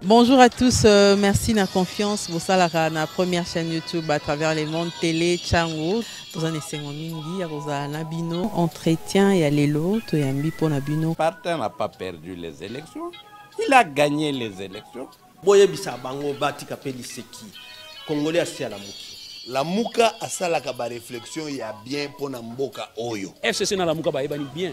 Bonjour à tous, merci de la confiance. Vous savez, la première chaîne YouTube à travers les mondes télé, Tchango. Vous en êtes mingi, vous avez Nabino, entretien et allélo, tu es ambi pour Nabino. Partin n'a pas perdu les élections, il a gagné les élections. Boye bisa bango bati kapeli seki. Congolais asi à la mouki. La mouka a ça la réflexion, il y a bien pour Namboka Oyo. FCC na la mouka ba bien.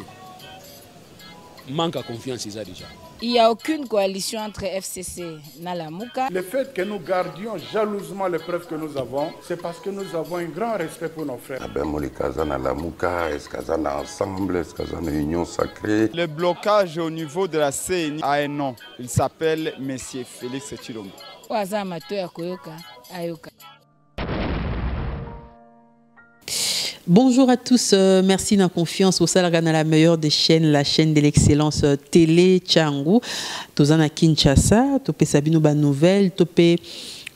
Manque à confiance déjà. Il n'y a aucune coalition entre FCC et Nalamouka. Le fait que nous gardions jalousement les preuves que nous avons, c'est parce que nous avons un grand respect pour nos frères. Est-ce qu'ils sont ensemble? Est-ce qu'ils ont une union sacrée? Le blocage au niveau de la CNI a un nom. Il s'appelle M. Félix Tshilombo. Bonjour à tous, merci de la confiance au Salagana, la meilleure des chaînes, la chaîne de l'excellence télé Tchango. Tozana Kinshasa, topé Sabino ba nouvelle, topé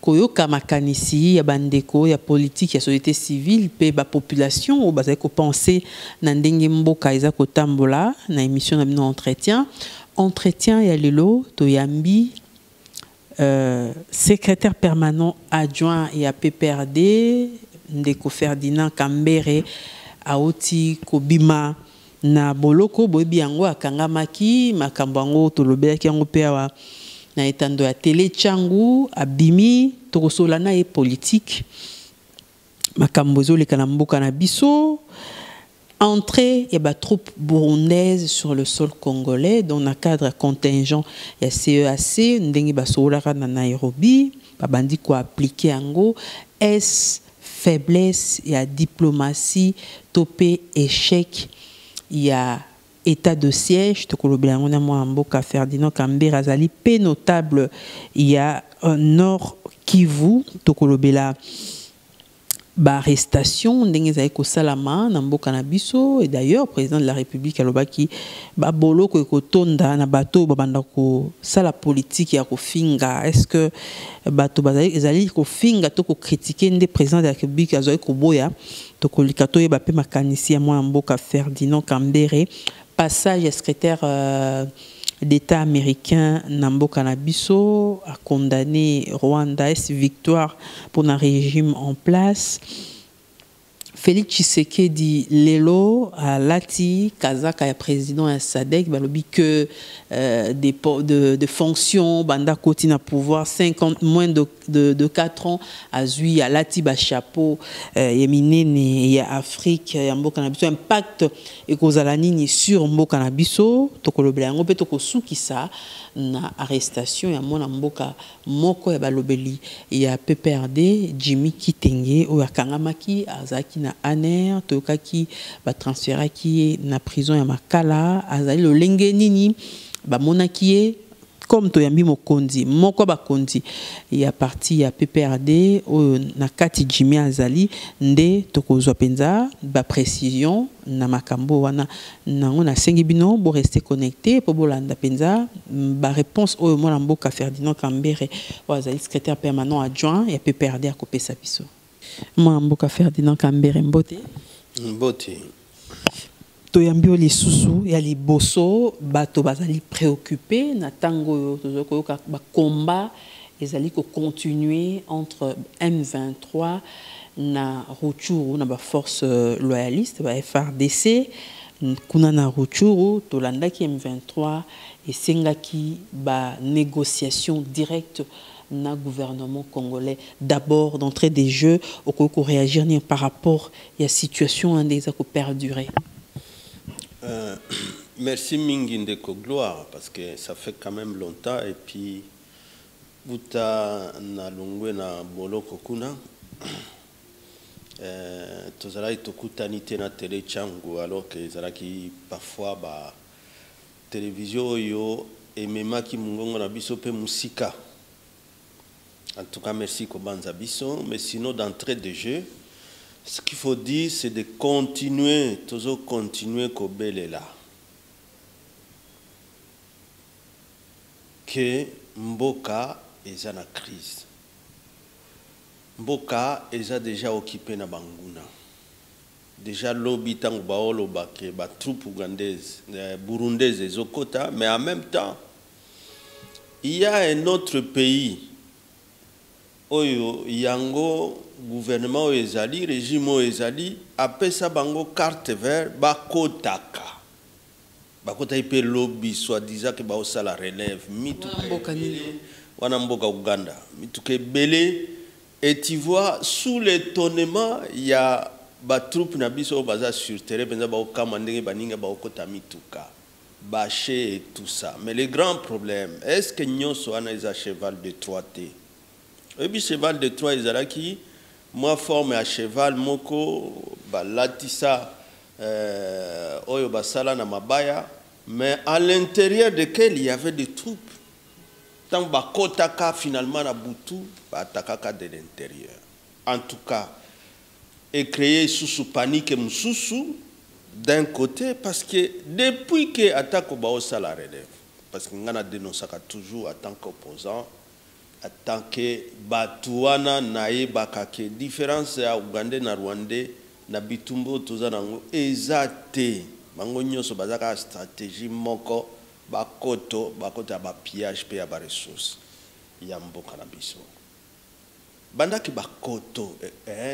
Koyoka makanisi, ya bandeko, ya politique, ya société civile, pe ba population, ou bazay ko penser na ndenge mboka eza ko tambola na émission na bino entretien ya lelo toyambi secrétaire permanent adjoint et à PPRD Ndeko Ferdinand Kambere aoti kobima na boloko boyebi yango akangamaki makambo yango tolobelaki yango pe awa na etando ya télé Tchango abimi tokosola na ye politique makambo ezoleka na mboka na biso entrée ya ba troupes burundaises sur le sol congolais dans un cadre contingent ya CEAC ndenge basolaka na Nairobi babandi ko appliquer yango faiblesse, il y a diplomatie, topé, échec, il y a état de siège, Ferdinand Kambere Azali, peu notable, il y a Nord Kivu, Tokolobela, arrestation, Salama, Namboka Nabiso, et d'ailleurs, président de la République, Alobaki, Bolo, Kotonda, Nabato, Babandako, ça la politique, ya Finga, est-ce que Bato Bazali, Finga, Toko critiquer des présidents de la République, Azoé Koboya, Toko Likato, Bape Makanisi, Mboka Ferdinand Kambere, passage à secrétaire d'État américain Namboka Nabiso a condamné Rwanda victoire pour un régime en place. Félix Tshisekedi Lelo à Lati Kazaka est président à Sadek balobi que de fonctions banda kotina pouvoir 50 moins de 4 ans à Zui à Lati ba chapeau yeminene ya Afrique ya mboka na biso impact ekozala nini sur mboka na biso tokolobela yango pe tokosukisa na arrestation ya mwana mboka moko ya balobeli ya PPRD Jimmy Kitenge oyo akangamaki azaki na aner tokaki ba transféraki na prison ya Makala azali lolenge nini ba monaki comme toyambi mokonzi moko bakonzi ya parti ya PPRD oyo na kati Jimmy azali nde tokozwa penza ba précision na makambo wana nango na sengi bino bo rester connecté po bolanda penza ba réponse oyo mwana mboka Ferdinand Kambere azali secrétaire permanent adjoint ya PPRD a kopesa biso mwana mboka Ferdinand Kambere mbote toyambi lisusu ya liboso bato bazali préoccupé na tango tozokoyoka ba combat ezali ko continuer entre M23 na Rutshuru na ba force loyaliste ba FRDC kuna na Rutshuru tolandaki M23 esengaki ba négociation directe na gouvernement congolais d'abord d'entrée des jeux au ko réagir ni par rapport à la situation indésa ko perdurer. Merci Mingi Ndeko Gloire parce que ça fait quand même longtemps et puis Buta na longwe na boloko kuna tozala itokutani te na télé Tchango alors que ezalaki parfois ba télévision yo ememaki mungongo na biso pe musika. En tout cas merci Kobanza biso mais sinon d'entrée de jeu ce qu'il faut dire, c'est de continuer, toujours continuer Kobele là. Que Mboka est en crise. Mboka est déjà occupé na Banguna. Déjà lobby tango baolo bake ba troupe ougandaise, burundaise ezokota, mais en même temps il y a un autre pays oyo yango gouvernement oyo ezali régime oyo ezali apesa bango carte vert bakotaka pe lobby soi-disant que baosala relève wana mboka Uganda mituke belé et tu vois sous l'étonnement il y a ba troupe na biso baza sur terrain penza ba okama ndenge baninga ba okota mituka bâché et tout ça mais le grand problème est-ce que nyonso ana isa cheval de 3T et puis cheval de 3 ezalaki moi forme à cheval moko balatisa oyo basala na mabaya mais à l'intérieur desquels il y avait des troupes tant bakotaka finalement na butu batakaka de l'intérieur en tout cas et créer sous panique mususu d'un côté parce que depuis que attaque baosa la relève parce que ngana dénonçaka toujours en tant qu'opposant en tant que batuana nae bakake différence ya Ougandais na Rwandais na bitumbo toza nango ezate bango nyonso bazaka stratégie moko bakoto ba pillage pe ya ba ressources ya mboka na biso bandaki bakoto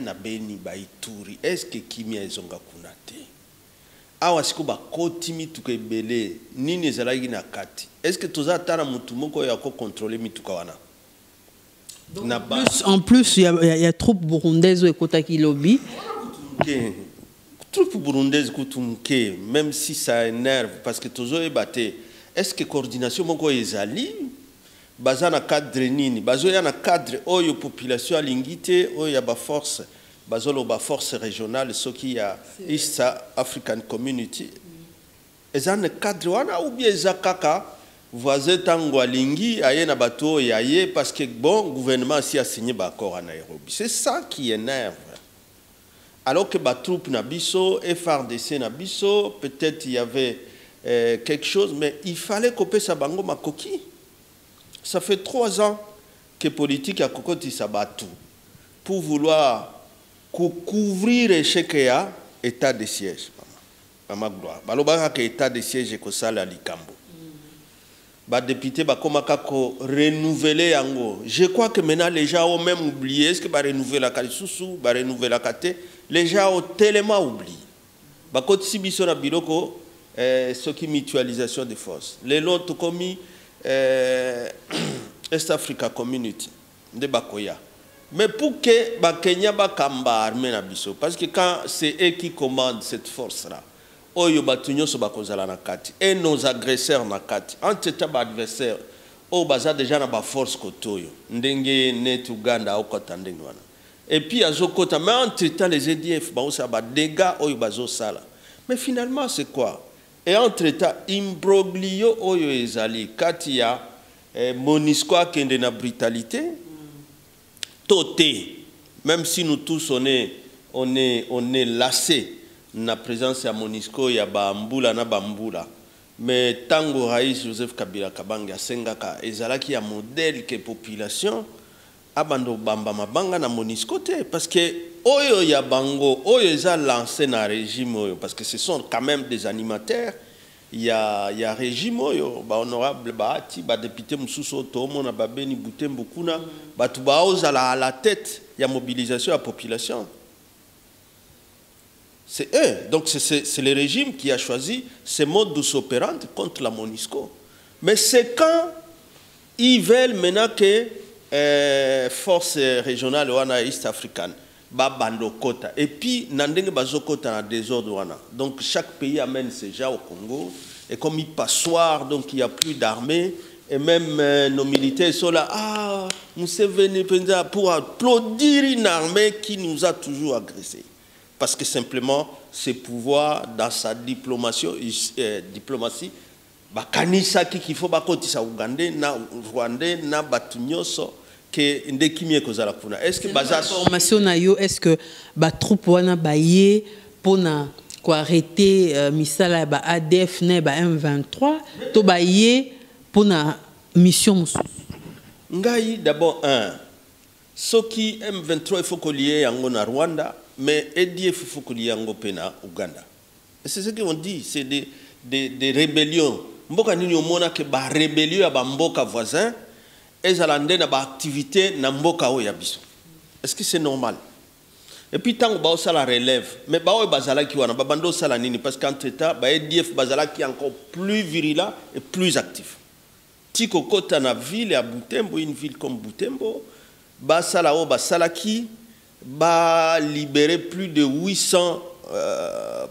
na Beni ba Ituri est-ce que kimia ezonga kuna te awa siko bakoti mituka ebele nini ezalaki na kati est-ce que toza tana mutu moko ya ko contrôler mituka wana en plus il y a troupes burundaises au Kotaki lobby troupes burundaises kutumke même si ça énerve parce que tozo ebate est-ce que coordination moko ezali bazana cadre nini bazo ya na cadre oyo population alingite oyo ya ba force bazolo ba force régionale soki ya East African Community ezana cadre wana ou bien ezakaka voisin tango alingi aye na bato yaye parce que bon gouvernement si a signé ba accord à Nairobi c'est ça qui énerve alors que ba troupe na biso FRDC na biso peut-être il y avait quelque chose mais il fallait couper sa bango makoki. Ça fait 3 ans que politique a kokoti sabatu pour vouloir couvrir l'échec à état de siège. Maman gloire. Balobaka que état de siège ko sala likambo. Ba député ba komaka ko renouveler yango. Je crois que maintenant les gens ont même oublié est-ce que ba renouveler la kalissusu, ba renouveler la kate, les gens ont tellement oublié. Ba koti sibiso na biloko ce qui mutualisation des forces. Les lots commis East Africa Community de Bakoya. Mais pour que Bakenya bakamba armée na biso parce que quand c'est eux qui commandent cette force là, oyo batunyo so bakozala na kati et nos agresseurs na kati entre taba adversaire o baza déjà na ba force kotoyo ndenge net Uganda okota ndenge wana. Et puis azokota mais entre temps les EDF ba osa ba dégâts oyo bazo sala. Mais finalement c'est quoi? Et entre-temps, imbroglio oyo ezali katia Monisco kende na brutalité toté même si nous tous on est lassés na présence ya Monisco ya bambula na bambula mais tango Raïs Joseph Kabila Kabanga sengaka ezalaki ya modèle que population abando bamba mabanga na Monisco te parce que oyo ya bango oyo eza lancé na régime oyo parce que ce sont quand même des animateurs il y a régime oyo ba honorable baati ba député mususu tomo na babeni butembo kuna batu baoza à la tête ya mobilisation à population c'est eux donc c'est le régime qui a choisi ce mode d'opérante contre la Monisco mais c'est quand ils veulent maintenant que force régionale wana East African babando kota et puis nandenge bazokota na désordre wana donc chaque pays amène ses gens au Congo et comme il passoire donc il y a plus d'armée et même nos militaires sont là Museveni penza pour applaudir une armée qui nous a toujours agressés parce que simplement ce pouvoir dans sa diplomatie bakanisa qu'il faut bakotisa Ougandais na Rwandais na batunyoso que ndekimie kozala kuna est-ce que baza formation na yo est-ce que ba troupe wana baye pona ko arrêter misala ba ADF na ba M23 to baye pona mission musu ngai d'abord soki M23 il faut qu'on lié yango na Rwanda mais EDF il faut qu'on lié yango pena Ouganda et c'est ce qu'on dit c'est des rébellions mboka nini omona ke ba rébellion ya ba mboka voisin ezala nde na ba activité na mboka oyo ya biso. Est-ce que c'est normal? Et puis tant que ça la relève, mais bah bazala qui wana babando sala nini parce qu'entre temps bah EDF bazala qui est encore plus virulent et plus actif. Tiko kota na ville à Butembo, une ville comme Butembo, bah sala o bah sala qui bah libérer plus de 800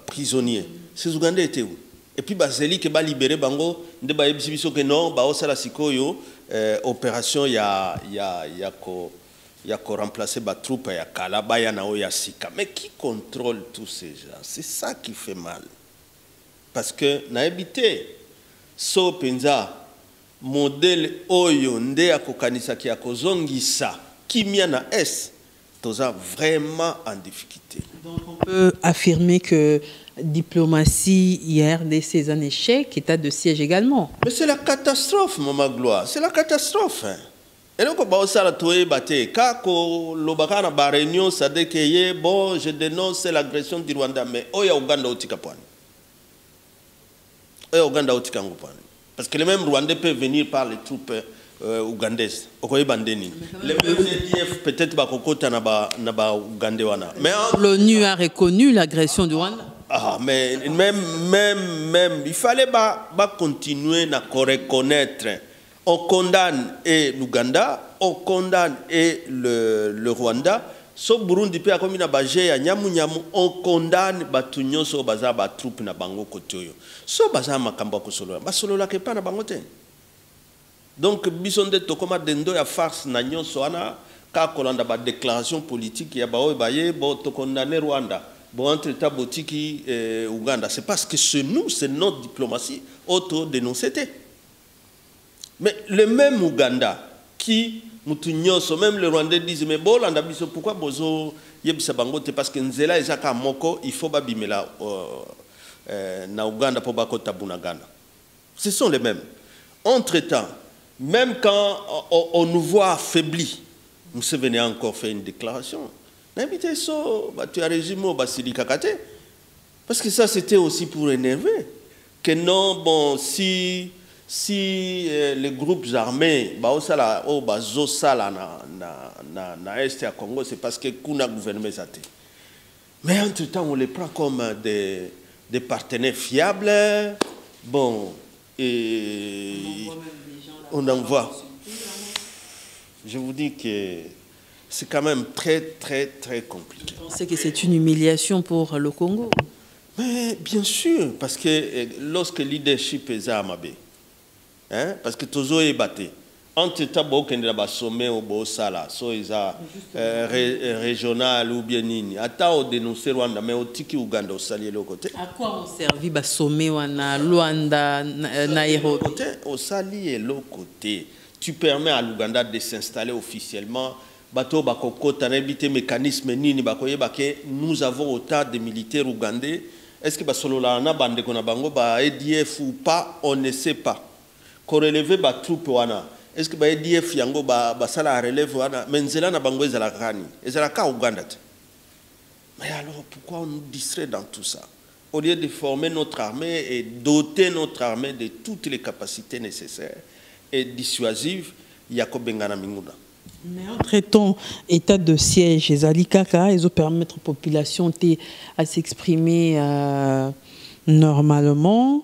prisonniers. Ces Ougandais étaient où? Et puis bah zeli que bah libérer bango de bah ebiso que non bah sala sikoyo opération ya remplacer ba troupe ya Kalaba ya nao ya Sika. Mais qui contrôle tous ces gens? C'est ça qui fait mal. Parce que na habité so penza modèle oyo nde akokanisa ki akozongisa kimia na S toza vraiment en difficulté. Donc on peut affirmer que diplomatie hier c'est un échec, état de siège également. Mais c'est la catastrophe, Maman Gloire, c'est la catastrophe. Hein. Et donc, lobaka na ba réunion ça décaye bon je dénonce l'agression du Rwanda mais oya Uganda otika pwani. Oya Uganda otika ngopani. Parce que les mêmes Rwandais peuvent venir par les troupes ougandaises. Okoye bandeni. Les mêmes EDF peut-être ba kokota na ba Ougandais wana. Mais l'ONU a reconnu l'agression du Rwanda. Ah mais même il fallait ba continuer à reconnaître. On condamne l'Ouganda, on condamne le Rwanda. So Burundi pe akomi na baje ya nyamu on condamne batu nyonso baza ba troupe na bango kotoyo. So baza makambo kosolola. Ba solola ke pa na bango te. Donc bisonde tokoma dendo ya farce na nyonso ana ka kolanda ba déclaration politique ya ba oy baye bo to condamner Rwanda. Bon entre ta botiki Ouganda, c'est parce que c'est nous, c'est notre diplomatie auto dénoncée. Mais le même Ouganda qui, même le Rwandais disent, mais bon, pourquoi bozo yebisa bangote parce que nzela ezaka moko, il faut babimela na Ouganda pour bakota bunagana. Ce sont les mêmes. Entre-temps, même quand on nous voit affaiblis, Museveni a encore fait une déclaration. N'habitez so, tu as régime au Basili Kakate. Parce que ça, c'était aussi pour énerver. Que non, bon, si les groupes armés na est à Congo, c'est parce que kuna gouvernement zate. Mais entre-temps, on les prend comme des partenaires fiables. Bon, et on envoie. Je vous dis que c'est quand même très compliqué. Vous pensez que c'est une humiliation pour le Congo? Mais bien sûr, parce que lorsque le leadership est à Mabé, hein? Parce que toujours est battu. Entre temps, il y a un sommet au Sala, soit régional ou bien nini. Attends, on dénonce Rwanda, mais au Tiki Ouganda, au Sali l'autre côté. À quoi on servi le sommet wana Luanda, Nairobi? Au Sali et l'autre côté, tu permets à l'Ouganda de s'installer officiellement. Bateau bakoko tanabité mécanisme nini bakoye baké nous avons autant de militaires ougandais. Est-ce que basolola na bande kona bango ba EDF ou pas, on ne sait pas. Ko relever ba troupe wana. Est-ce que ba EDF yango ba sala relève wana menzela na bango ezala kani ezala ka Ouganda. Mais alors pourquoi on nous distrait dans tout ça au lieu de former notre armée et doter notre armée de toutes les capacités nécessaires et dissuasives yakobengana minguna. Mais entre-temps, état de siège, les kaka, ils ont permis à la population à s'exprimer normalement.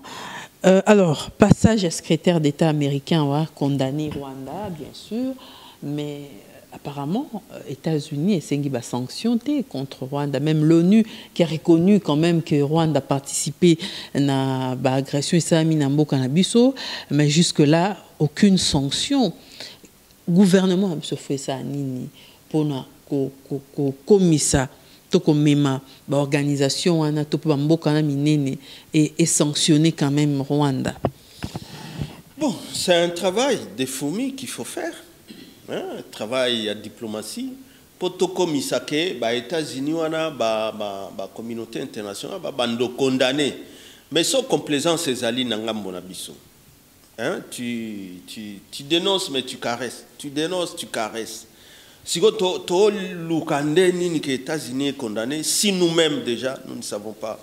Alors, passage à secrétaire d'État américain a condamné Rwanda, bien sûr, mais apparemment, États-Unis et sanctions contre Rwanda. Même l'ONU qui a reconnu quand même que Rwanda a participé à l'agression islamique en Canabiso, mais jusque-là, aucune sanction. Gouvernement a fait ça nini pour na komisa to komema ba organisation ana to ba mboka na minene et sanctionner quand même Rwanda. Bon, c'est un travail de fourmi qu'il faut faire. Hein, un travail à diplomatie pour to komisa ke ba États-Unis wana ba communauté internationale ba bando condamner. Mais sans complaisance ces alliés ngambo na biso. Hein, tu dénonces mais tu caresses. Tu dénonces, tu caresses. Si les États-Unis condamnés, si nous-mêmes déjà, nous ne savons pas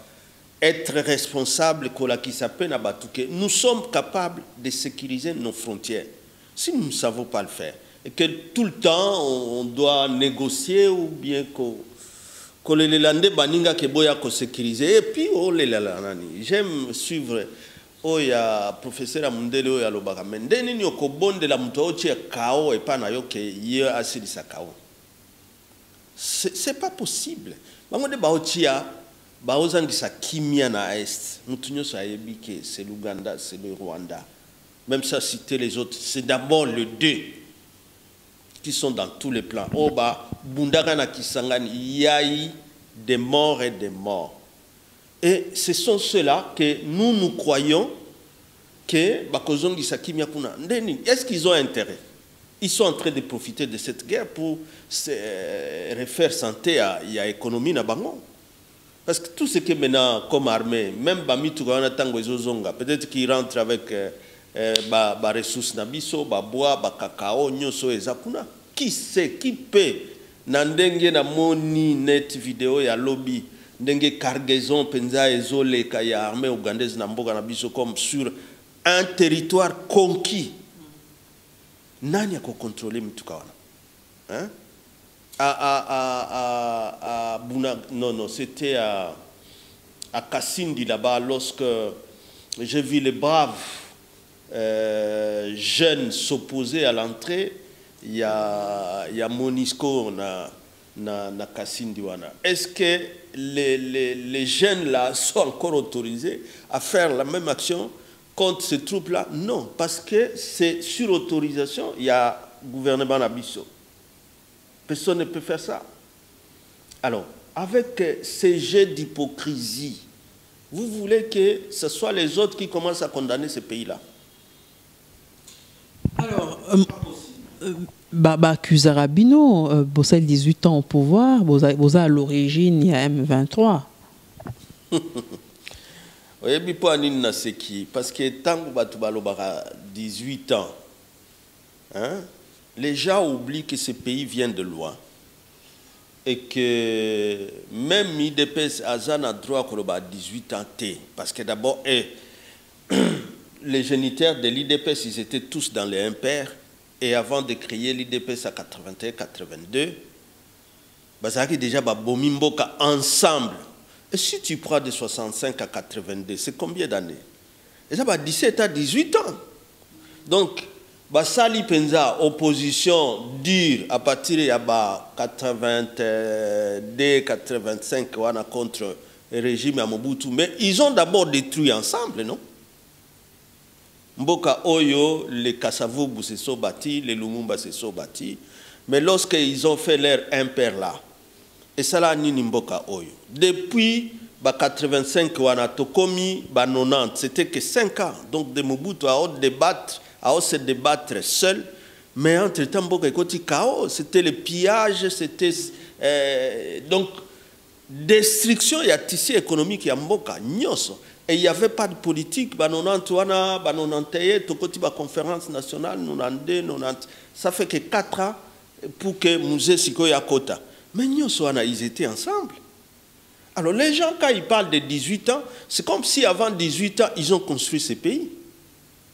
être responsable nous sommes capables de sécuriser nos frontières. Si nous ne savons pas le faire, et que tout le temps on doit négocier ou bien que les Landais baninga keboya ko sécuriser et puis oh les lanani. J'aime suivre oh ya professeur Amundele oh ya lobaka mendeni ni okobonde la mutochi kao et pas na yo ke ye asili sa kao. C'est pas possible. Bango de baochia baozangisa kimia na est. Mutunyo sa yebi ke c'est l'Ouganda, c'est le Rwanda. Même ça citer les autres, c'est d'abord les deux qui sont dans tous les plans. Oba bundaka na Kisangani, il y a eu des morts et des morts. Et ce sont ceux-là que nous croyons que bakozongisa kimia kuna. Est-ce qu'ils ont intérêt? Ils sont en train de profiter de cette guerre pour se refaire santé à l'économie na bango. Parce que tout ce qui est maintenant comme armée, même Bami Tougawana Tango Zonga, peut-être qu'ils rentrent avec ba ressources nabiso, ba bois, ba cacao, nyoso et zakuna. Qui sait, qui peut, nandenge na moni net vidéo ya lobby, ndenge cargaison penza ezole kaya armée ougandaise na mboka nabiso comme sur un territoire conquis. Nani a contrôlé Mitukawana? Hein? Non, c'était à Kassindi là-bas, lorsque j'ai vu les braves jeunes s'opposer à l'entrée, il y a Monisco na Kassindi wana. Est-ce que les jeunes là sont encore autorisés à faire la même action contre ces troupes-là? Non, parce que c'est sur autorisation, il y a gouvernement Nabiso. Personne ne peut faire ça. Alors, avec ces jets d'hypocrisie, vous voulez que ce soit les autres qui commencent à condamner ces pays-là? Alors, Baba Kuzarabino, vous avez 18 ans au pouvoir, vous avez à l'origine, il y a M23. Oui, parce que tant que 18 ans, hein, les gens oublient que ce pays vient de loin. Et que même l'IDPS a droit à 18 ans. Parce que d'abord, les géniteurs de l'IDPS, ils étaient tous dans les impairs. Et avant de créer l'IDPS à 81-82, ils déjà Bomimboka ensemble. Et si tu prends de 65 à 82, c'est combien d'années? Et ça va 17 à 18 ans. Donc, Basali Penza, opposition dure à partir de 82, 85 contre le régime à Mobutu. Mais ils ont d'abord détruit ensemble, non? Mboka Oyo, les Kassavoubou se sont bâtis, les Lumumba se sont bâtis. Mais lorsqu'ils ont fait leur impair là, et ça là, ni Mboka Oyo. Depuis 85, Tokomi, 90, c'était que 5 ans. Donc de Mobutu à se débattre seul. Mais entre-temps, Mboka Ekoti Kao, c'était le pillage, c'était. Donc, destruction, il y a tissu économique, il y a Mboka, Nyoso. Et il n'y avait pas de politique. Conférence nationale, 92, ça fait que 4 ans pour que Musée Sikoya Kota. Mais ils étaient ensemble. Alors les gens, quand ils parlent de 18 ans, c'est comme si avant 18 ans, ils ont construit ce pays.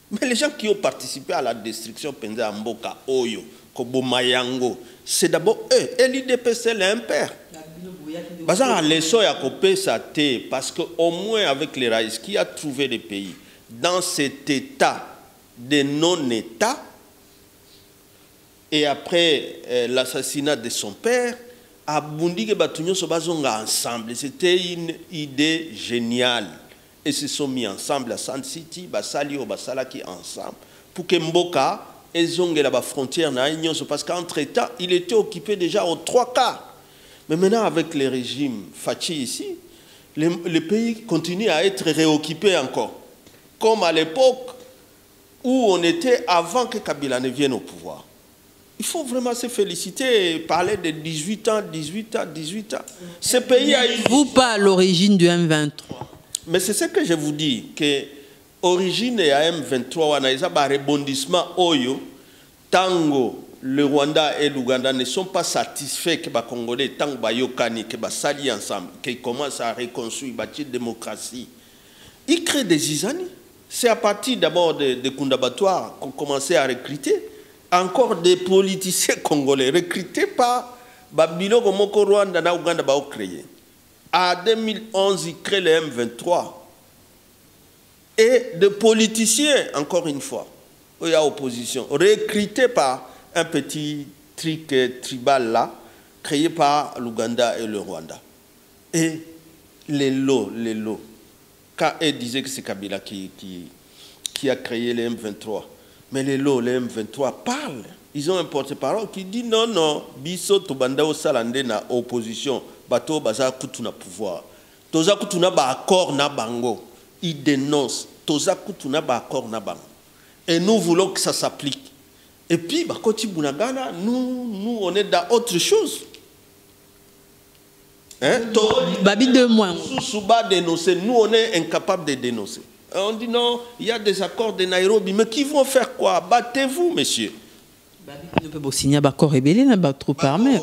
Mais les gens qui ont participé à la destruction, Penza Mboka, Oyo, Kobo Mayango, c'est d'abord eux. Et l'IDP, c'est l'impair. Parce qu'au moins avec les raïs, qui a trouvé les pays dans cet état de non-état, et après l'assassinat de son père, à Bundi ensemble. C'était une idée géniale. Et se sont mis ensemble à San City, Basali ou Basalaki ensemble, pour que Mboka ait la frontière, parce qu'entre-temps, il était occupé déjà aux 3 quarts. Mais maintenant, avec le régime Fachi ici, le pays continue à être réoccupé encore. Comme à l'époque où on était avant que Kabila ne vienne au pouvoir. Il faut vraiment se féliciter et parler de 18 ans, 18 ans, 18 ans. Ce pays a eu... Vous pas à l'origine du M23. Mais c'est ce que je vous dis, que l'origine de M23, on a un rebondissement Oyo, Tango, le Rwanda et l'Ouganda ne sont pas satisfaits que les Congolais, tant que les s'allient ensemble, qu'ils commencent à reconstruire, bâtir la démocratie, ils créent des isanies. C'est à partir d'abord des Kundabatoires qu'on commençait à recruter encore des politiciens congolais, recrutés par Babilo Gomoko Rwanda et Ouganda créé. En 2011, ils créent le M23. Et des politiciens, encore une fois, il y a opposition, recrutés par un petit truc tribal là, créé par l'Ouganda et le Rwanda. Et les lots. Quand ils disaient que c'est Kabila qui a créé les M23, mais les M23 parlent. Ils ont un porte-parole qui dit non, biso tobanda o salande na opposition, bato baza kutuna pouvoir. Toza kutuna ba accord na bango. Ils dénoncent. Toza kutuna ba accord na bango. Et nous voulons que ça s'applique. Et puis, Koti Bunagana, nous, on est dans autre chose. Hein? Babi de moins. Nous, on est incapable de dénoncer. On dit non, il y a des accords de Nairobi, mais qui vont faire quoi? Battez-vous, messieurs. Babi ne peut pas signer un accord rébellé, un groupe armé.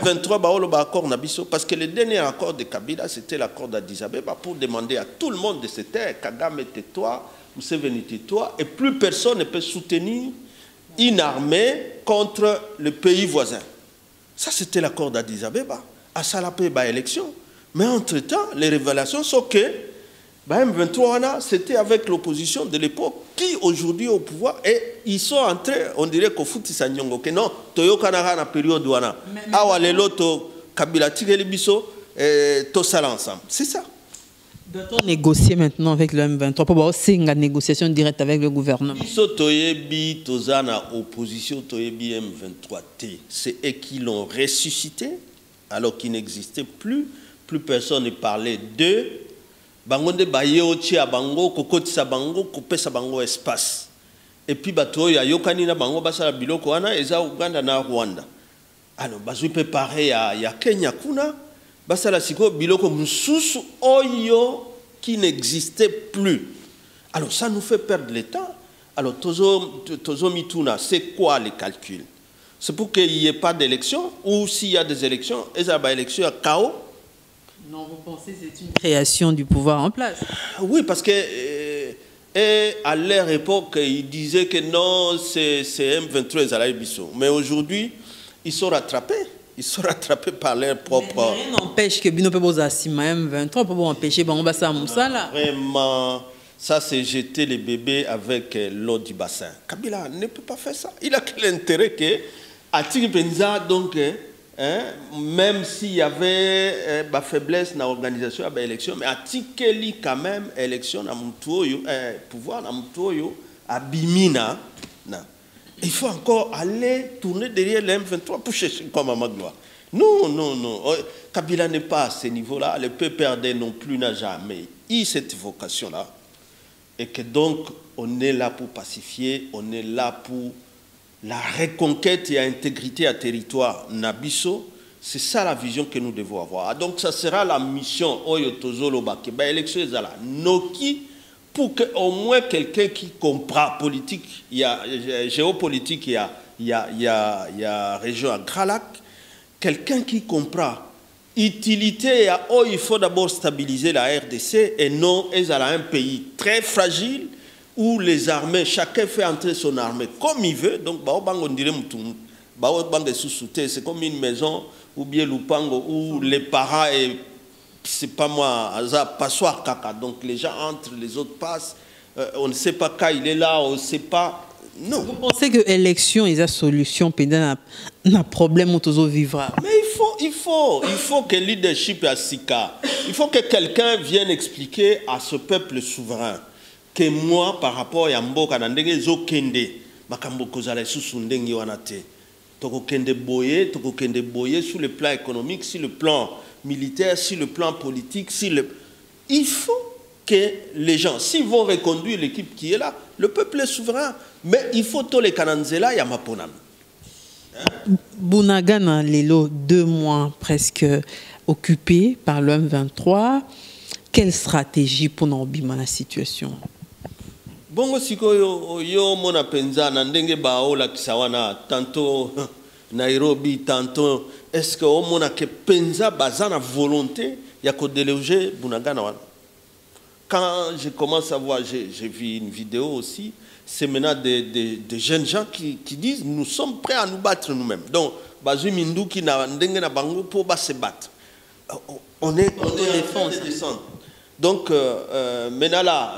23 accord Nabiso, parce que le dernier accord de Kabila, c'était l'accord d'Addis Abeba pour demander à tout le monde de se taire. Kagame, tais-toi, Museveni, tais-toi, et plus personne ne peut soutenir une armée contre le pays voisin. Ça, c'était l'accord d'Addis Abeba. À Salapé, élection. Mais entre-temps, les révélations sont que M23, c'était avec l'opposition de l'époque qui aujourd'hui est au pouvoir. Et ils sont entrés, on dirait qu'au foot, ils sont que non, Toyo Kanara na période où Awa Leloto, Kabila Tigelibiso, Tosala ensemble. C'est ça. Doit-on négocier maintenant avec le M23 pour avoir une négociation directe avec le gouvernement? Toyebi, Tozana, opposition, Toyebi M23T. C'est eux qui l'ont ressuscité alors qu'il n'existait plus. Plus personne ne parlait d'eux. Bangonde Bayo, Tia Bango, Kokotisa Bango, Kopesa Bango espace. Et puis Batoya, Yokani na Bango, Basala Biloko, Ana, Eza Ouganda na Rwanda. Alors, Bazou peut pareil à Kenya Kuna. Basala Siko, Biloko Moussous, Oyo, qui n'existait plus. Alors, ça nous fait perdre le temps. Alors, Tozo Mituna, c'est quoi les calculs? C'est pour qu'il n'y ait pas d'élection, ou s'il y a des élections, et ça va élection à chaos. Non, vous pensez que c'est une création du pouvoir en place? Oui, parce que à leur époque, ils disaient que non, c'est M23 à la Bisso. Mais aujourd'hui, ils sont rattrapés. Ils sont rattrapés par leur propre... Mais rien n'empêche que Bino Peboza Sima M23 pour empêcher Bangobassa Moussala. Vraiment, ça c'est jeter les bébés avec l'eau du bassin. Kabila ne peut pas faire ça. Il a quel intérêt que Atiri Benza, donc, même s'il y avait ma faiblesse dans l'organisation de l'élection, mais Atikeli quand même, élection, pouvoir, à Bimina, il faut encore aller tourner derrière l'M23 pour chercher comme à Magloire. Non. Kabila n'est pas à ce niveau-là. Le PPRD non plus n'a jamais eu cette vocation-là. Et que donc, on est là pour pacifier, on est là pour la reconquête et l'intégrité à territoire Nabiso. C'est ça la vision que nous devons avoir. Donc, ça sera la mission Oyotozoloba, que l'élection est là. Noki, pour qu'au moins quelqu'un qui comprend politique, il y a géopolitique, il y a région à Gralac, quelqu'un qui comprend utilité, il faut d'abord stabiliser la RDC et non, elle a un pays très fragile où les armées, chacun fait entrer son armée comme il veut. Donc, on dirait c'est comme une maison ou bien Lupango où les parents et c'est pas moi, passoire caca. Donc les gens entrent, les autres passent. On ne sait pas quand il est là, on ne sait pas. Non. Vous pensez que l'élection est la solution pendant un problème où tous vivra? Mais il faut que le leadership à Sika. Il faut que quelqu'un vienne expliquer à ce peuple souverain que moi, par rapport à Mboka, Nandenge Zokende, Makambo Kozale Susundenge Wanate, Tokokende Boye sur le plan économique, sur le plan militaire, sur le plan politique, il faut que les gens, s'ils vont reconduire l'équipe qui est là, le peuple est souverain, mais il faut tous les Kananzela et Amaponam. Bunagana, Lelo, 2 mois presque occupés par le M23. Quelle stratégie pour Nambima la situation? Bongo sikoyo yo mona penza na ndenge baola kisawana tantôt Nairobi tantôt est-ce que mona ke penza bazana volonté ya ko déloger Bunagana wana. Quand je commence à voir, j'ai vu une vidéo aussi, c'est maintenant des jeunes gens qui disent nous sommes prêts à nous battre nous-mêmes. Donc Bazui Mindou qui na ndenge na bango pour se battre. On est en train de descendre. Donc, maintenant là,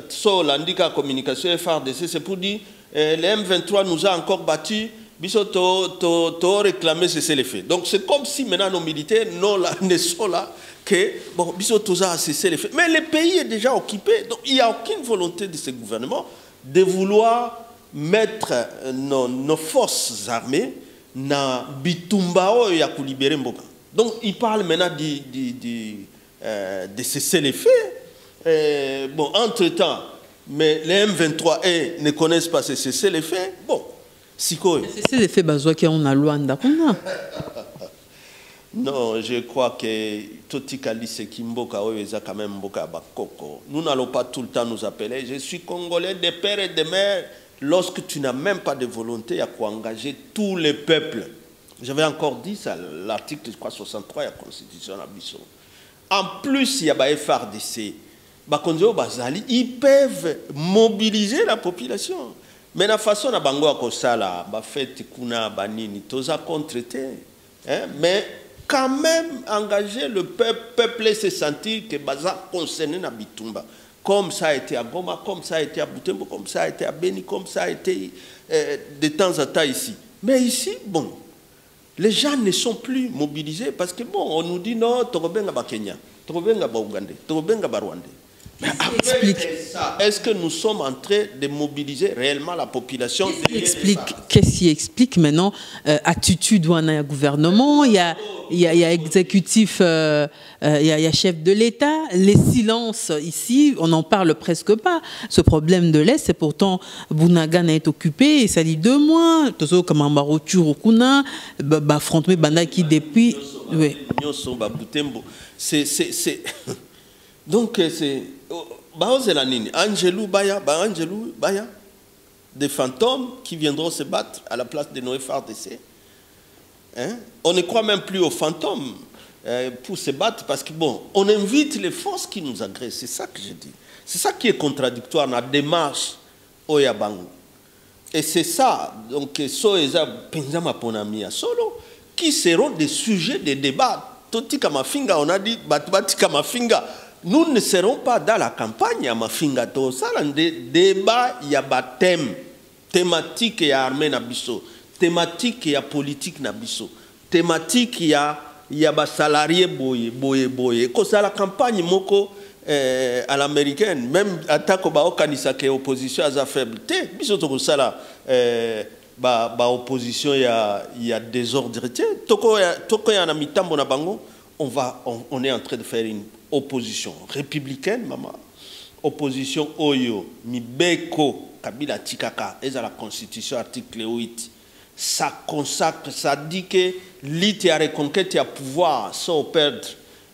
sur l'Andika Communication FRDC, c'est pour dire les M23 nous a encore battus, Biso to réclamé cesser les faits. Donc, c'est comme si maintenant nos militaires ne sont là que, bon, Biso to a cessé les faits. Mais le pays est déjà occupé, donc il n'y a aucune volonté de ce gouvernement de vouloir mettre nos forces armées dans Bitumbao et à libérer Mboka. Donc, il parle maintenant de cesser les faits. Bon, entre-temps, mais les M23 ne connaissent pas ce cesser les faits. Bon, si quoi. Cesser les faits, bazoua qui on a Luanda. Non, je crois que Toti Kali Sekimboka Oeza quand même Mboka Bakoko. Nous n'allons pas tout le temps nous appeler. Je suis congolais de père et de mère. Lorsque tu n'as même pas de volonté à engager tous les peuples. J'avais encore dit ça, l'article 63 de la Constitution à Bissau. En plus, il y a des FRDC. Ils peuvent mobiliser la population. Mais la façon dont ils ont fait ça, ils ont contre-traité. Mais quand même, engager le peuple se sentir que Baza concerné na Bitumba. Comme ça a été à Goma, comme ça a été à Butembo, comme ça a été à Beni, comme ça a été de temps en temps ici. Mais ici, bon, les gens ne sont plus mobilisés parce que, bon, on nous dit non, Torobenga ba Kenya, Torobenga ba Ougandais, Torobenga ba Rwandais. Mais après ça, est-ce que nous sommes en train de mobiliser réellement la population? Qu'est-ce qui explique maintenant attitude ou un gouvernement, il y a exécutif, il y a chef de l'État, les silences ici, on n'en parle presque pas. Ce problème de l'Est, c'est pourtant Bunagana est occupé, et ça dit 2 mois, comme un barotur au Kuna, affronter Banda qui depuis. Oui. C'est. Donc, c'est. Angelou Baya, des fantômes qui viendront se battre à la place de nos FRDC. Hein? On ne croit même plus aux fantômes pour se battre parce que, bon, on invite les forces qui nous agressent. C'est ça que je dis. C'est ça qui est contradictoire dans la démarche Oyabango. Et c'est ça, donc, qui seront des sujets de débat. Toti Kamafinga, on a dit, Batbati Kamafinga. Nous ne serons pas dans la campagne à Mafinga. Ça, le débat, il y a un thème. Thématique, il y a armée Nabiso. Thématique, il y a politique Nabiso. Thématique, il y a salarié boye. Comme ça, la campagne, moko à l'américaine, même attaque au Kanisa qui est opposition à sa faible. Biso to ça là, opposition, il y a désordre. Toko ya na mitambo na bango, on est en train de faire une opposition républicaine, maman. Opposition Oyo, Mibeko, Kabila Tikaka, et à la Constitution, article 8. Ça consacre, ça dit que l'ité à reconquête et à pouvoir, sans perdre.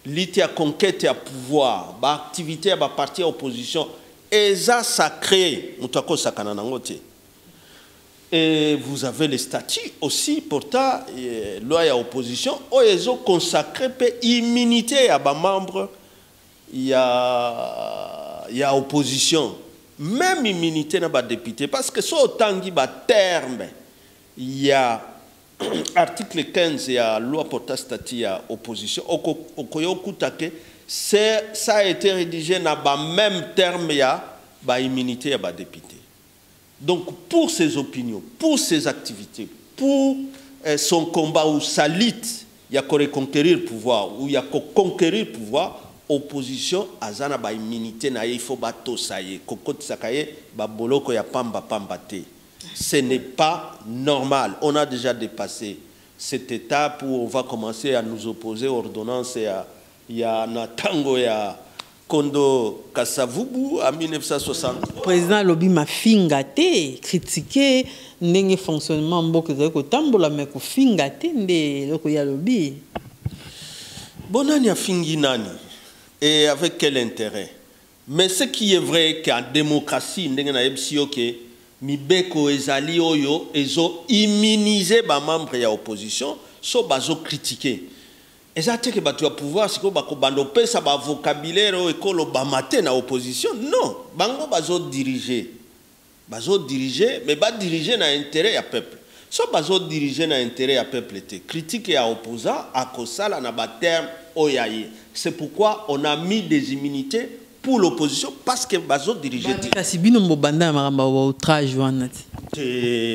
L'ité à conquête et à pouvoir, l'activité à partir opposition, et ça sacré, et vous avez les statuts aussi, pourtant, loi et opposition, ils ont consacré immunité à des membres. Il y a opposition, même immunité n'a pas député, parce que sur autant de termes, il y a article 15, il y a loi portant statut à opposition, ça a été rédigé dans le même terme, il y a immunité à député. Donc pour ses opinions, pour ses activités, pour son combat ou sa lutte, il y a qu'à reconquérir le pouvoir, ou il y a qu'à conquérir le pouvoir. Opposition azana ba immunité na il faut bato saye kokoti sakaye ba boloko ya pamba te. Ce n'est pas normal. On a déjà dépassé cette étape où on va commencer à nous opposer aux ordonnances. Il y a Natango ya Kondo Kasavubu en 1960. Président Lobi Mafinga te critiqué n'enge fonctionnement mboka ko tambola mais ko finga te nde loko ya Lobi. Bonani a fingi nani. Et avec quel intérêt? Mais ce qui est vrai qu'en démocratie, mibeko ezali oyo ezo immuniser ba membre ya opposition so bazo critiquer. Ezate que batu ya pouvoir siko bako bando pesa ba vocabulaire o ekolo ba matin na opposition. Non, bango bazo diriger. Bazo diriger mais ba diriger na intérêt ya peuple. So bazo diriger na intérêt ya peuple te. Critique ya opposant à kosala na ba terme oyaye. C'est pourquoi on a mis des immunités pour l'opposition parce que bazo diriger. Kasi bino mbobanda maramba wa outrage wanati.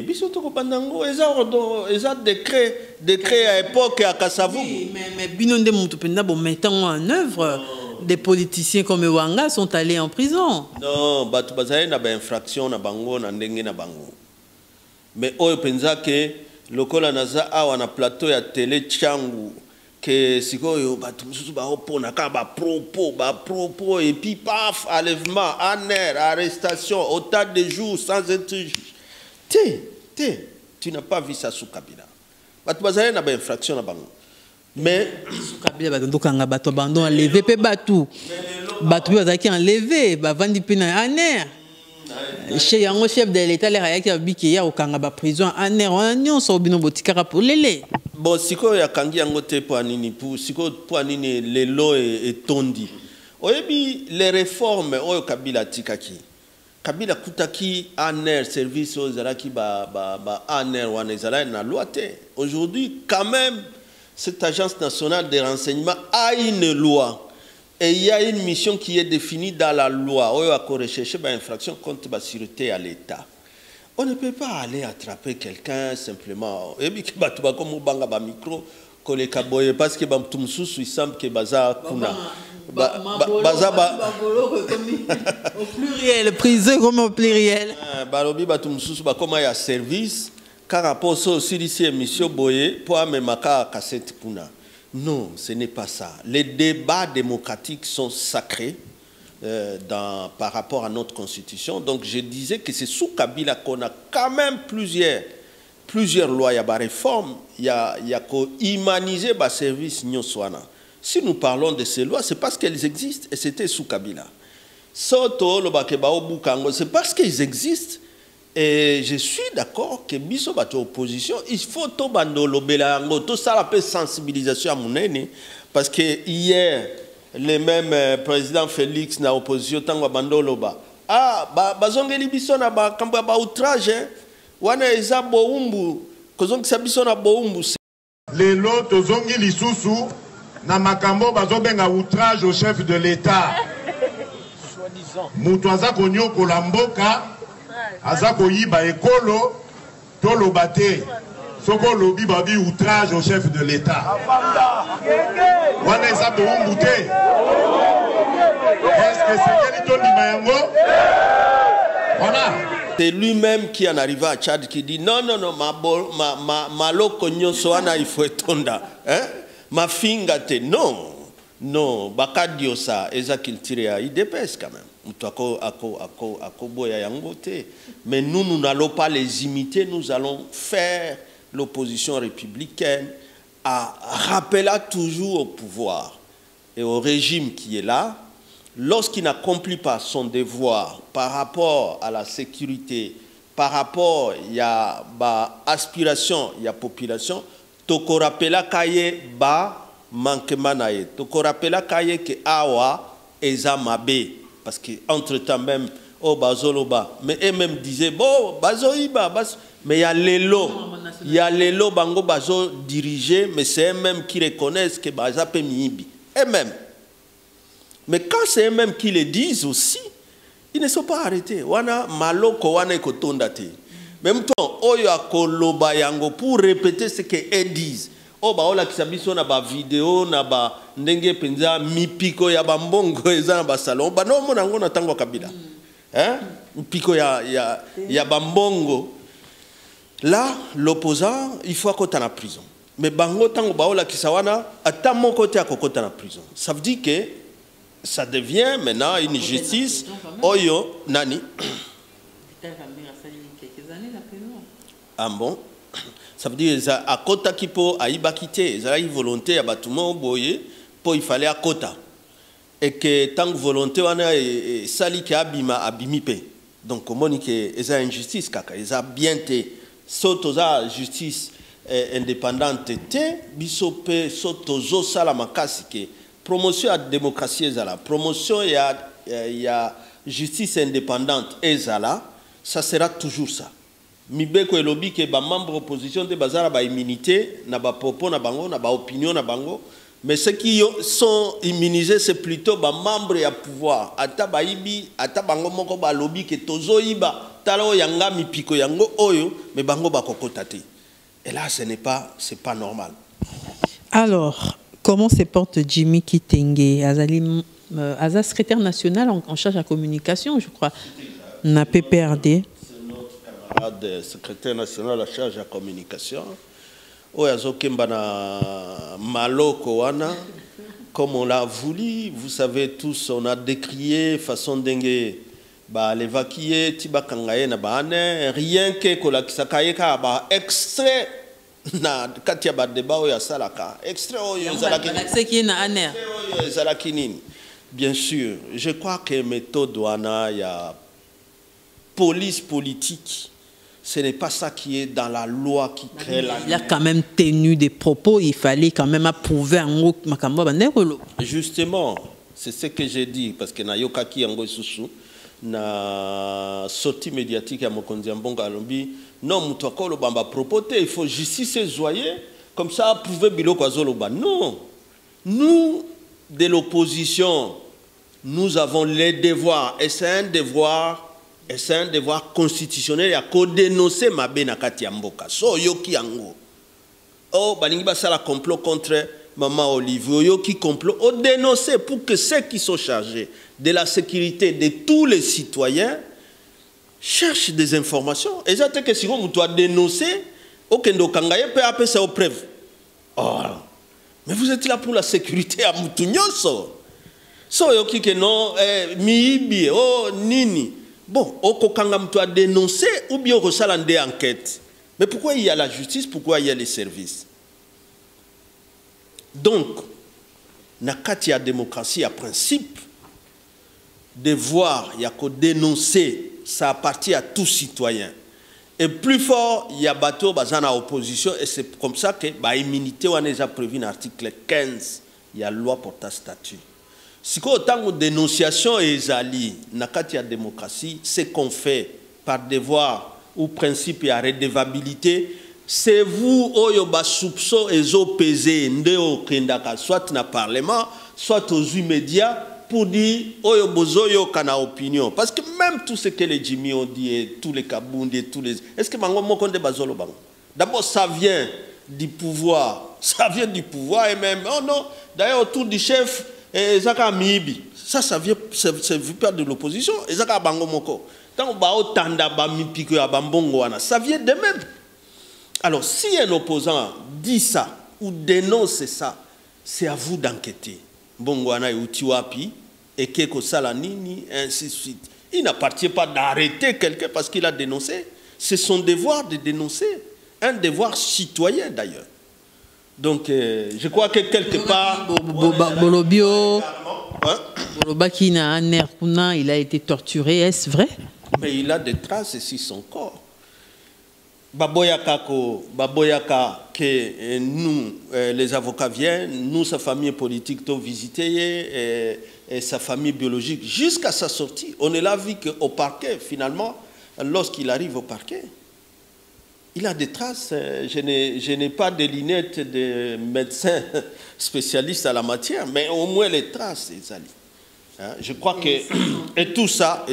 Biso toko bandango eza décret à époque à Kassavou. Oui, mais bino nde mutu penda bo mettant en œuvre des politiciens comme Wanga sont allés en prison. Non, batu bazali na ba infraction na bango na ndenge na bango. Mais oyo penza ke lokola naza awa na plateau ya télé Tchangu que sikoyo batu mususu ba opona ka ba propos et puis paf enlèvement, aner, arrestation, autant de jours sans être tu n'as pas vu ça sous Kabila. Batu bazali na ba infraction na bango. Mais sous Kabila ba ndokanga bato abandon enlevé pe batu bazaki enlevé ba vandi pe na aner. Chez yango chef de l'état les raya qui a biki ya okanga ba prison aner on nyonso bino botikara pour lele. Bon, siko ya kangi yango te po anini pour siko po anini lelo et tondi. Oyebi les réformes oyo Kabila tikaki. Kabila kutaki aner service aux zaraki ba aner wana ezala na loi te. Aujourd'hui quand même cette agence nationale de renseignement a une loi. Et il y a une mission qui est définie dans la loi. On va rechercher une infraction contre la sûreté à l'État. On ne peut pas aller attraper quelqu'un simplement. Et puis, comme banga micro, parce que il semble que baza kuna. Au pluriel, prison comme au pluriel. Balobi batumsusu ba comme ya service car rapport sur ici émission boye pour même maka cassette kuna. Non, ce n'est pas ça. Les débats démocratiques sont sacrés par rapport à notre constitution. Donc je disais que c'est sous Kabila qu'on a quand même plusieurs lois. Il y a des réformes, il y a humaniser le service nyoswana. Si nous parlons de ces lois, c'est parce qu'elles existent et c'était sous Kabila. Soto, c'est parce qu'ils existent. Et je suis d'accord que biso bato opposition, il faut to bandolo belango, to ça la sensibilisation à monene parce que hier le même président Félix na opposition tango bandolo ba bazongeli biso na ba kambo ba outrage wana eza boumbu kozongi sabiso na boumbu lelo tozongi lisusu na makambo bazobenga outrage au chef de l'État soi-disant mutu aza konyokola mboka Azako yiba ekolo tolo bate soko lobi babi outrage au chef de l'État. Wana ezabo umbute. Est-ce que c'est Kelito Nimayango? Voilà. C'est lui-même qui en arrive à Tchad qui dit non ma loko nyonso wana il faut etonda. Hein? Ma fingate non bakadio ça eza kiltire ya IDPS quand même. Mais nous n'allons pas les imiter, nous allons faire l'opposition républicaine à rappeler toujours au pouvoir et au régime qui est là, lorsqu'il n'accomplit pas son devoir par rapport à la sécurité, par rapport à l'aspiration, il y a population, toko rappela kaye ba manquement naye, toko rappela kaye ke awa eza mabe. Parce qu'entre-temps même, oh bazoloba, mais eux-mêmes disaient, bon, bazoïba, mais il y a l'élo, bango bazo dirigé, mais c'est eux-mêmes qui reconnaissent que bazape miibi. Eux-mêmes. Mais quand c'est eux-mêmes qui le disent aussi, ils ne sont pas arrêtés. Wana maloko wana ekotondate. Même temps, oyo akoloba yango pour répéter ce qu'ils disent. Oh ba ola kisabiso na ba vidéo na ba ndenge penza mipiko ya bambongo eza na ba salon ba no mona ngo na tango Kabila hein mipiko ya bambongo là l'opposant il faut akota na prison mais bango tango ba ola kisawana ata mon côté akokota na prison ça veut dire que ça devient maintenant une justice oyo nani ah bon. Ça veut dire à kota qui peut aïba quitter, ça a une volonté à bâtiment boyer pour il fallait à kota. et que tant que volonté on a sali ki abima abimipe. Donc comment ni que eza injustice kaka, eza bien te sotoza justice indépendante te bisope sotozo sala makasi ke promotion à démocratie ezala, promotion ya justice indépendante ezala, ça sera toujours ça. Mibeko elobi ke ba membre opposition de bazara ba immunité na ba propos na bango na ba opinion na bango. Mais ceux qui sont immunisés, c'est plutôt les membres à pouvoir. Ata baibi, ata bango moko ba lobby ke tozo iba, talo yanga mipiko yango oyo, mais bango ba kokotate. Et là, c'est pas normal. Alors, comment se porte Jimmy Kitenge, Aza secrétaire national en charge de la communication, je crois, na PPRD. C'est notre camarade secrétaire national en charge de la communication. Maloko wana, comme on l'a voulu, vous savez tous, on a décrié façon dengue ba l'évacuer tiba kangaye na baane rien que kolakisakaye ka ba extrait na katia ba débat ya salaka extrait oyo zalaki nini. Bien sûr, je crois que méthode wana ya police politique. Ce n'est pas ça qui est dans la loi qui crée la... Il a quand même tenu des propos, il fallait quand même approuver un mot. Justement, c'est ce que j'ai dit, parce que na yoka ki yango isusu, na sortie médiatique à Mokonzi Mbonga Alombi, non, mutwakolo bamba propoté, il faut justice joyer, comme ça approuver biloko azoloba. Non, nous, de l'opposition, nous avons les devoirs, et c'est un devoir... Et c'est un devoir constitutionnel à dénoncer ma benakati mboka. So yoki yango. Oh balingi basala complot contre maman Olivier. Yoki complot. Oh dénoncer pour que ceux qui sont chargés de la sécurité de tous les citoyens cherchent des informations. Et ça que si on doit dénoncer, okendo kangaye peut appeler ça aux preuves. Oh, mais vous êtes là pour la sécurité à Moutounyoso. So yoki que non miibi oh nini. Bon, Okokanga m'a dénoncé ou bien au des enquêtes. Mais pourquoi il y a la justice, pourquoi il y a les services? Donc, nakati ya démocratie, à principe, de voir, il y a qu'à dénoncer, ça appartient à tout citoyen. Et plus fort, il y a bateau, bazana opposition, et c'est comme ça que l'immunité, on a déjà prévu dans l'article 15, il y a loi pour ta statut. Si autant de dénonciation et zali, nakati ya démocratie, ce qu'on fait par devoir ou principe et redevabilité, c'est vous, oyo ba soupçon et zo pesé, ndeo kendaka, soit na parlement, soit aux médias, pour dire, oyo bozoyo kana opinion. Parce que même tout ce que les Jimmy ont dit, et tous les Kaboundi, et tous les... Est-ce que bango mokonde bazolo bango? D'abord, ça vient du pouvoir. Ça vient du pouvoir et même, oh non, d'ailleurs, autour du chef, Zaka Mibi, ça vient, c'est vu de l'opposition, et Zaka Bango Moko. Tant que Tanda Bamipiko à Bambongo, ça vient de même. Alors, si un opposant dit ça ou dénonce ça, c'est à vous d'enquêter. Bongoana et Utiwapi, et Keko Salanini, ainsi de suite. Il n'appartient pas d'arrêter quelqu'un parce qu'il a dénoncé. C'est son devoir de dénoncer. Un devoir citoyen d'ailleurs. Donc, je crois que quelque part... Bolobio, Bolobakina, Nerkuna, il a été torturé, est-ce vrai? Mais il a des traces sur son corps. Baboyaka, que nous, les avocats viennent, nous, sa famille politique, t'ont visité, et sa famille biologique, jusqu'à sa sortie. On est là vu qu'au parquet, finalement, lorsqu'il arrive au parquet, il a des traces. Je n'ai pas de lunettes de médecin spécialiste à la matière, mais au moins les traces, hein? Je crois que... Et tout ça,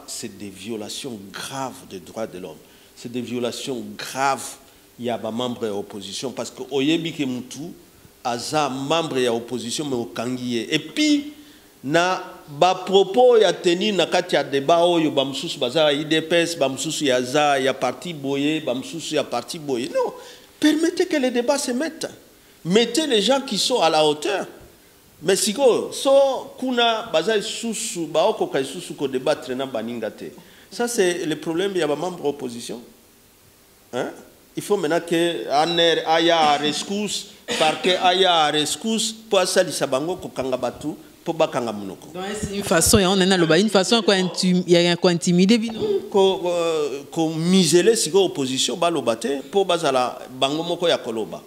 c'est des violations graves des droits de l'homme. C'est des violations graves. Il y a des membres de l'opposition, parce que Oyebi Kemutu, Aza membre de l'opposition, mais au Kangiye. Et puis, na ba propos ya tenu na kati ya débat oyo ba msusu bazara IDPS ba msusu ya za ya parti boye ba msusu ya parti boye. Non, permettez que les débats se mettent. Mettez les gens qui sont à la hauteur. Mais si so kuna bazai susu ba oko kai susu ko débattre na baningate. Ça c'est le problème, il y a ba membre opposition. Hein? Il faut maintenant que Aner aya rescousse parquet aya à rescousse pour asalisa bango kokanga batu pour bakanga munoko. C'est une façon, on a une façon quoi intimider bino. Ko misele siko opposition balobate pour bazala bango moko ya koloba.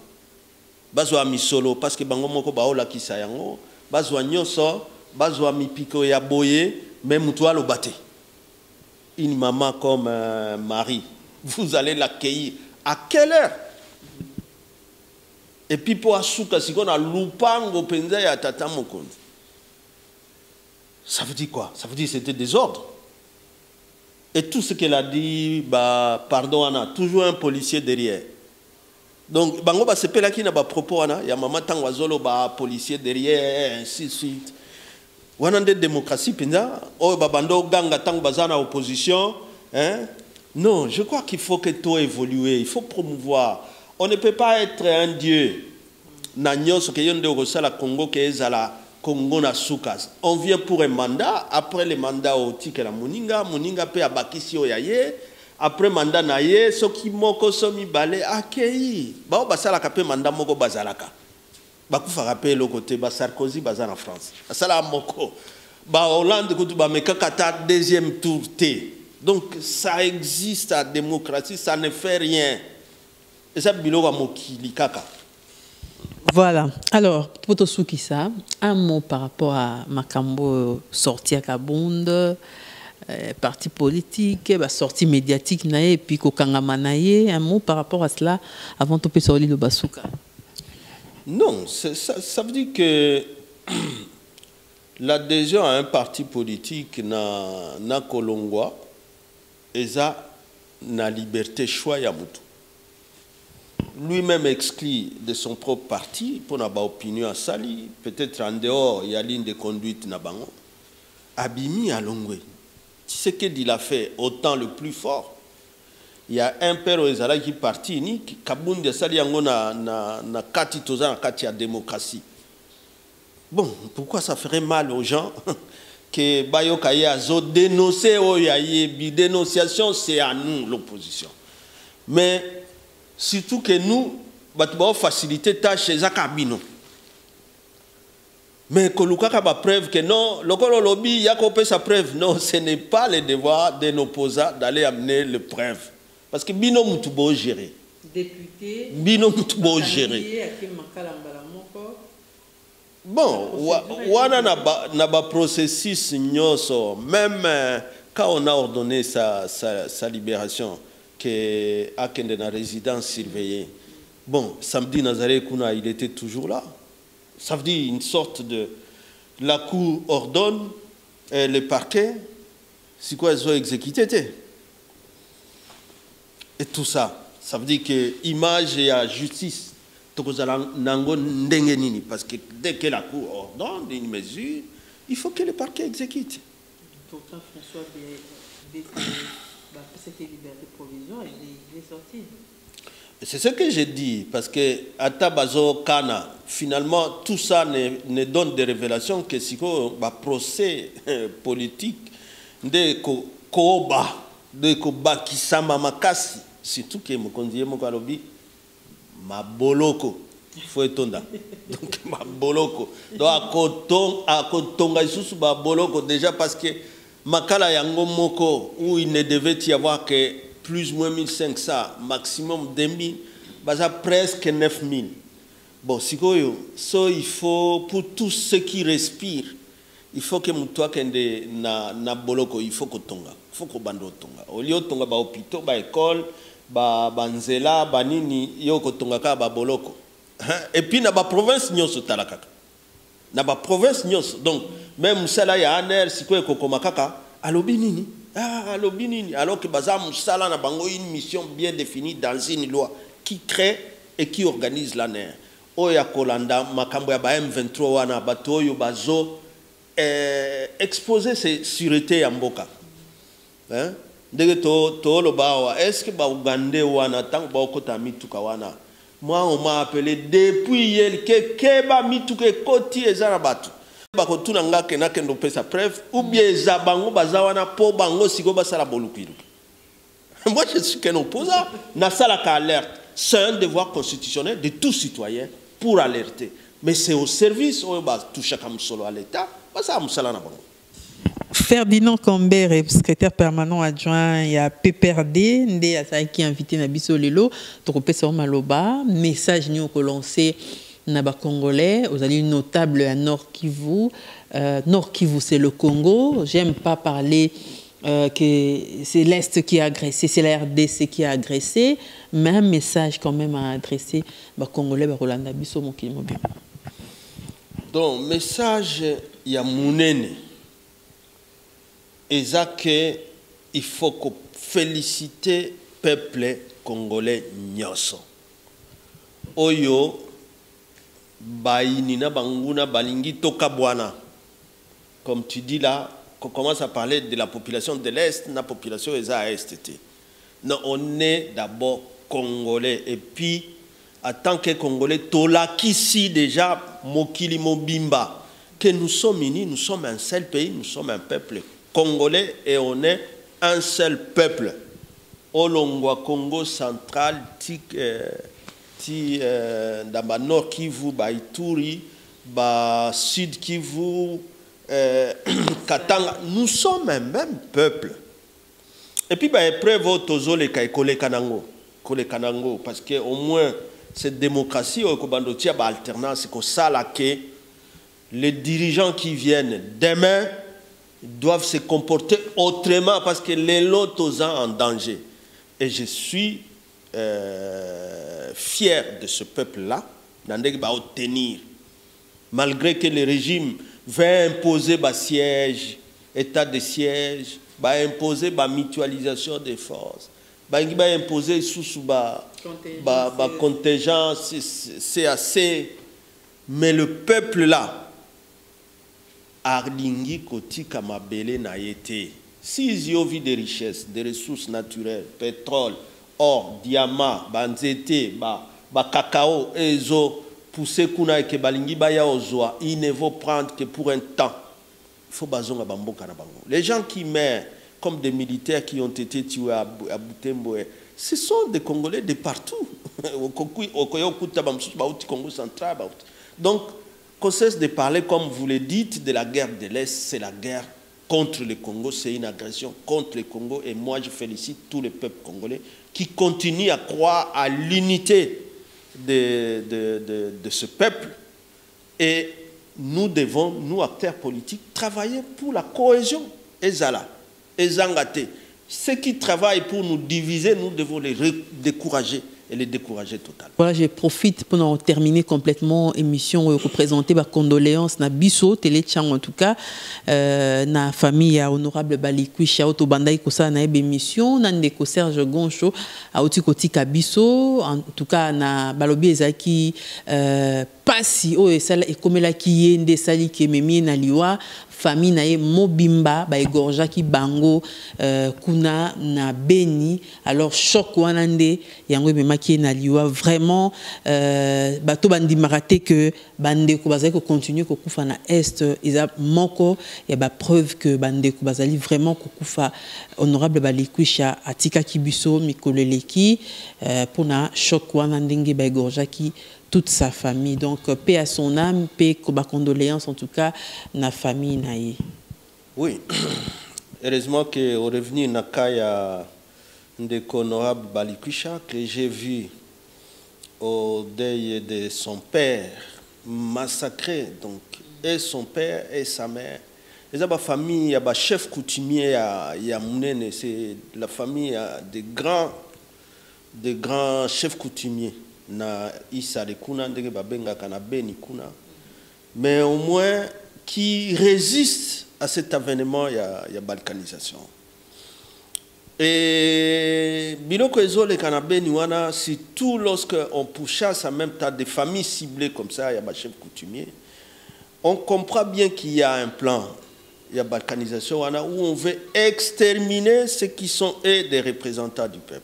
Bazwa misolo parce que bango moko baola kisa yango, bazwa nyonso, bazwa mipiko ya boye, même mutu alobate. Une maman comme Marie, vous allez l'accueillir à quelle heure? Et puis pour asuka si on a lupango penza ya tata mokonzi. Ça veut dire quoi? Ça veut dire que c'était désordre. Et tout ce qu'elle a dit, bah, pardon, Anna, toujours un policier derrière. Donc, bango ba sepela ki na ba propos Anna, ya maman tangwazolo ba policier derrière, ainsi de suite. Wanande démocratie penza, oh babando ganga tang bazana opposition, hein? Non, je crois qu'il faut que tout évolue, il faut promouvoir. On ne peut pas être un dieu. Nanyo ce que yonde la Congo que ezala Congo na soukas. On vient pour un mandat, après le mandat au tique la Moninga pe abakisi oyaye, après mandat naye, so ki moko so mi balé akei. Ba basala ka pe mandat moko bazalaka. Ba ku frappé le côté ba Sarkozy bazana en France. Asala moko. Ba Hollande ko tu ba mekakata deuxième tour T. Donc ça existe à démocratie, ça ne fait rien. Et ça biloko mokili kaka. Voilà. Alors, pour tout ça, un mot par rapport à Makambo sortie à Kabonde, parti politique, sortie médiatique, et puis Kokangamanaye, un mot par rapport à cela avant de passer le Basuka. Non, ça veut dire que l'adhésion à un parti politique na Kolongwa, et ça, na liberté choix yamutu. Lui-même exclut de son propre parti pour n'avoir opinion à Sali, peut-être en dehors, il y a ligne de conduite Nabango. Abimi à Longwe. Tu sais qu'il a fait autant le plus fort. Il y a un père au Ezala qui est parti, ni Kaboun de Sali yango na kati toza na kati ya démocratie. Bon, pourquoi ça ferait mal aux gens que Bayoka Yazo dénoncer Oyaye, dénonciation c'est à nous l'opposition. Mais surtout que nous, nous faciliter tâche chez Zakabino. Mais que nous avons preuve que non, le lobby, il y a sa preuve. Non, ce n'est pas le devoir de nos opposants d'aller amener les preuves. Parce que Bino Moutubo gérer. Député. Bino Moutubo gérer. Bon, on a un processus, même quand on a ordonné sa libération. À la résidence surveillée. Bon, samedi Nazaré Kuna, il était toujours là. Ça veut dire une sorte de... La cour ordonne, le parquet, c'est quoi ils ont exécuté. Et tout ça, ça veut dire que l'image et la justice, parce que dès que la cour ordonne une mesure, il faut que le parquet exécute. Pourtant, François, c'était liberté provisoire, il est sorti. C'est ce que j'ai dit, parce que à Tabazo Kana, finalement, tout ça ne donne des révélations que si le procès politique de Koba, de Koba Kisama Makasi, surtout que je conduis mon kalobi, ma boloko, il faut étonner. Donc, ma boloko. Donc, à Kotonga, ma boloko, déjà parce que Makala yango moko où il ne devait y avoir que plus ou moins 1500, maximum 2000, baza presque 9000. Bon, sikoyo, so il faut pour tous ceux qui respirent, il faut que mutwa kende na boloko, il faut que tonga, il faut que bando tonga. Au lieu tonga ba hôpital, ba école, ba nzela, ba nini yo ko tonga ka ba boloko. Et puis na ba province nyonso talakaka. Na ba province nyonso. Donc même cela ya aner sikoyo kokomakaka alobi nini? Ah, alobi nini? Alors que baza musala na bango une mission bien définie dans une loi qui crée et qui organise l'ANER. Oya Kolanda makambo ya ba M23 wana bato oyo bazo exposer ces sûreté ya mboka. Hein? Ndenge to lo bawa est-ce que ba Ugandais wana tant ba okota mituka wana. Moi on m'a appelé depuis hier que keba mituka koti ezana batu. Bako tuna ngake na kendo pesa preuve ou bien za bango bazawana po bango siko basala bolukiru. Moi je suis qu'un opposant, na sala ka alerte. C'est un devoir constitutionnel de tout citoyen pour alerter. Mais c'est au service, tout chacun à l'État, ça Ferdinand Cambert, secrétaire permanent adjoint, il y a PPRD, qui est invité à Bissolelo, Tropé Maloba, message nous que lancé Naba Congolais, aux alliés notables à Nord Kivu. Nord Kivu, c'est le Congo. J'aime pas parler que c'est l'Est qui a agressé, c'est la RDC qui a agressé, mais un message quand même à adresser aux Congolais, à Rolanda Bisso, mon qui bien. Donc, message, il y a Mounene. Et ça que il faut que féliciter le peuple congolais nyonso. Oyo bainina banguna balingi toka bwana. Comme tu dis là, qu'on commence à parler de la population de l'Est, la population est à Est. Non, on est d'abord congolais. Et puis, en tant que congolais, tolakisi déjà mokili mobimba. Que nous sommes unis, nous sommes un seul pays, nous sommes un peuple congolais et on est un seul peuple. Olongwa Congo central, dans le nord Kivu, Ituri, sud Kivu, Katanga, nous sommes un même peuple. Et puis, après, votre les Kole Kanango, parce qu'au moins, cette démocratie, au Kobandotia, alternance, c'est que ça, là, que les dirigeants qui viennent demain doivent se comporter autrement parce que les lots sont en danger. Et je suis fier de ce peuple-là, d'obtenir, malgré que le régime va imposer siège, état de siège, va imposer mutualisation des forces, va imposer sous contingent, c'est assez. Mais le peuple-là, Arlingi Koti Kamabele na yete. S'ils y ont vu des richesses, des ressources naturelles, pétrole, or, diamant, banzete, cacao, ezo, poussé kuna et que balingi baya ozoa, ils ne vont prendre que pour un temps. Il faut bazonga bamboka na bango. Les gens qui meurent comme des militaires qui ont été tués à Butembo, ce sont des Congolais de partout. Donc, qu'on cesse de parler, comme vous le dites, de la guerre de l'Est, c'est la guerre contre le Congo, c'est une agression contre le Congo. Et moi, je félicite tout le peuple congolais qui continue à croire à l'unité de ce peuple. Et nous devons, nous, acteurs politiques, travailler pour la cohésion. Ezala, Ezangate. Ceux qui travaillent pour nous diviser, nous devons les décourager. Et les décourager totalement. Voilà, je profite pour terminer complètement l'émission et représenter ma condoléance na biso télé chang en tout cas na famille à honorable Balikwisha Otobandai kosa na émission na ndeko Serge Goncho a otikoti kabiso en tout cas na balobi ezaki pasi o esala ekomela ki yende sali kememi na liwa famille nae mobimba ba egorja ki bango kuna na Beni alors choc wanande yango memaki na liwa vraiment bato bandi marate que bande ko bazali ko continuer ko kufa na est isa moko ya ba preuve que bande ko bazali vraiment ko kufa honorable Balikwisha atika kibiso mikoleleki pour na choc wanande ba egorja ki toute sa famille. Donc, paix à son âme, paix à condoléances, en tout cas, na famille naïe. Oui. Heureusement qu'au revenu Nakaya de honorable Balikwisha, que j'ai vu au deuil de son père massacré, donc, et son père et sa mère. Et ça, la famille, il y a un chef coutumier à Mounene, c'est la famille de grands chefs coutumiers. Na isa de kuna ndenge babenga kana Beni kuna, mais au moins qui résiste à cet avènement il y a balkanisation et biloko ezole kana Beni wana surtout lorsque on pourchasse en même temps des familles ciblées comme ça il y a chef coutumier, on comprend bien qu'il y a un plan, il y a balkanisation wana où on veut exterminer ceux qui sont des représentants du peuple.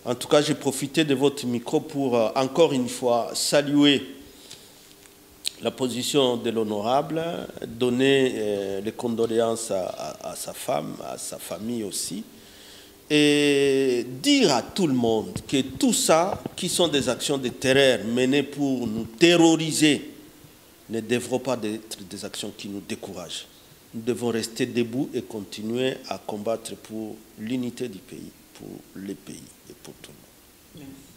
En tout cas, j'ai profité de votre micro pour, encore une fois, saluer la position de l'honorable, donner les condoléances à sa femme, à sa famille aussi. et dire à tout le monde que tout ça, qui sont des actions de terreur menées pour nous terroriser, ne devront pas être des actions qui nous découragent. Nous devons rester debout et continuer à combattre pour l'unité du pays, pour les pays et pour tout le monde. Merci.